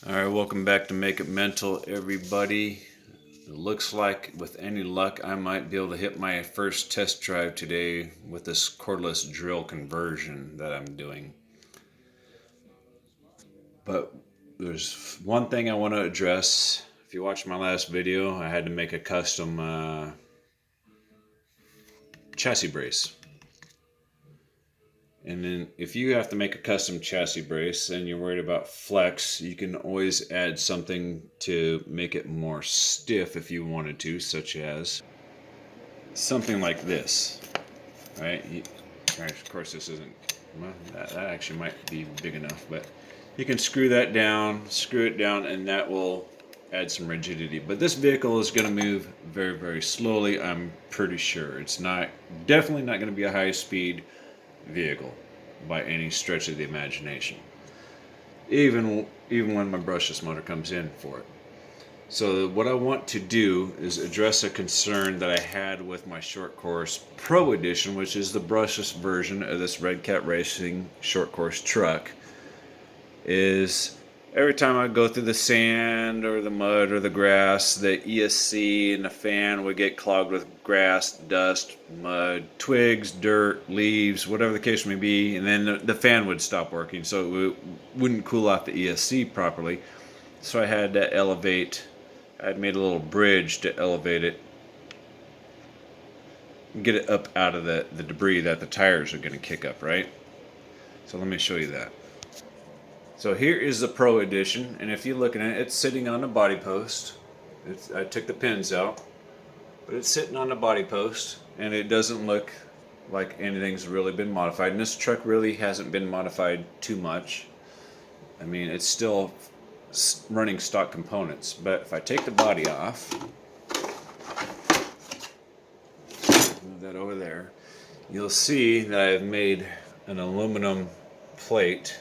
Alright, welcome back to Make It Mental, everybody. It looks like, with any luck, I might be able to hit my first test drive today with this cordless drill conversion that I'm doing. But there's one thing I want to address. If you watched my last video, I had to make a custom chassis brace. And then if you have to make a custom chassis brace and you're worried about flex, you can always add something to make it more stiff if you wanted to, such as something like this, right? Of course, this isn't, well, that actually might be big enough, but you can screw it down, and that will add some rigidity. But this vehicle is going to move very, very slowly, I'm pretty sure. It's definitely not going to be a high-speed vehicle by any stretch of the imagination, even when my brushless motor comes in for it. So what I want to do is address a concern that I had with my Short Course Pro Edition, which is the brushless version of this Red Cat Racing short course truck. Is every time I go through the sand or the mud or the grass, the E.S.C and the fan would get clogged with grass, dust, mud, twigs, dirt, leaves, whatever the case may be, and then the fan would stop working, so it wouldn't cool off the E.S.C properly. So I had to I'd made a little bridge to elevate it and get it up out of the debris that the tires are going to kick up, right? So let me show you that. So here is the Pro Edition, and if you look at it, it's sitting on a body post. I took the pins out, but it's sitting on a body post, and it doesn't look like anything's really been modified. And this truck really hasn't been modified too much. I mean, it's still running stock components, but if I take the body off, move that over there, you'll see that I've made an aluminum plate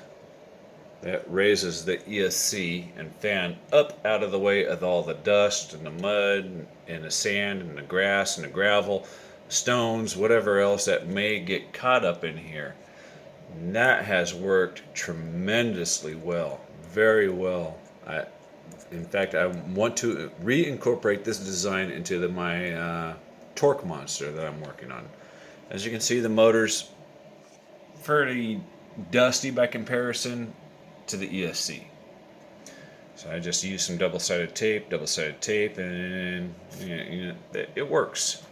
that raises the E.S.C and fan up out of the way of all the dust and the mud and the sand and the grass and the gravel, stones, whatever else that may get caught up in here. And that has worked tremendously well, very well. In fact, I want to reincorporate this design into my torque monster that I'm working on. As you can see, the motor's fairly dusty by comparison to the E.S.C. So I just used some double-sided tape, and it works.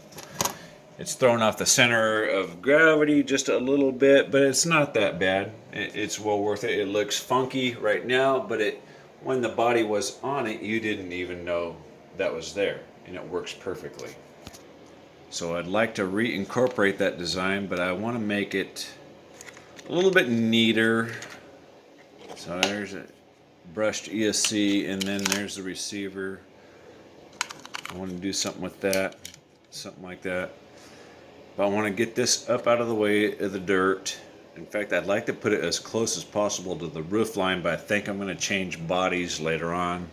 It's thrown off the center of gravity just a little bit, but it's not that bad. It's well worth it. It looks funky right now, but when the body was on it, you didn't even know that was there, and it works perfectly. So I'd like to reincorporate that design, but I want to make it a little bit neater. So there's a brushed E.S.C, and then there's the receiver. I want to do something with that, something like that. But I want to get this up out of the way of the dirt. In fact, I'd like to put it as close as possible to the roof line, but I think I'm going to change bodies later on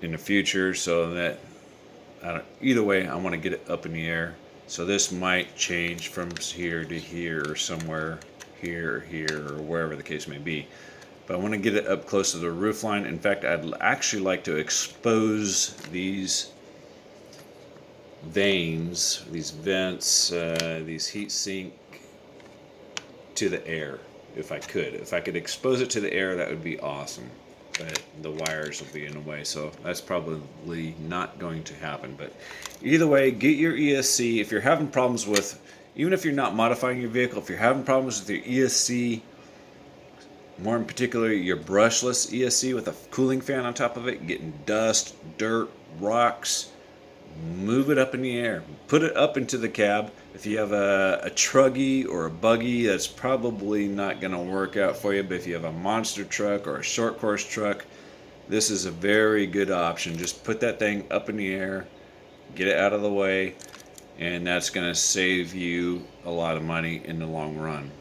in the future, so that either way, I want to get it up in the air. So this might change from here to here, or somewhere here or here, or wherever the case may be. But I want to get it up close to the roof line. In fact, I'd actually like to expose these vanes, these vents, these heat sink to the air, if I could. If I could expose it to the air, that would be awesome. But the wires will be in the way, so that's probably not going to happen. But either way, get your E.S.C. If you're having problems with, even if you're not modifying your vehicle, if you're having problems with your E.S.C, more in particular your brushless E.S.C with a cooling fan on top of it, getting dust, dirt, rocks, move it up in the air. Put it up into the cab. If you have a truggy or a buggy, that's probably not going to work out for you. But if you have a monster truck or a short course truck, this is a very good option. Just put that thing up in the air, get it out of the way, and that's going to save you a lot of money in the long run.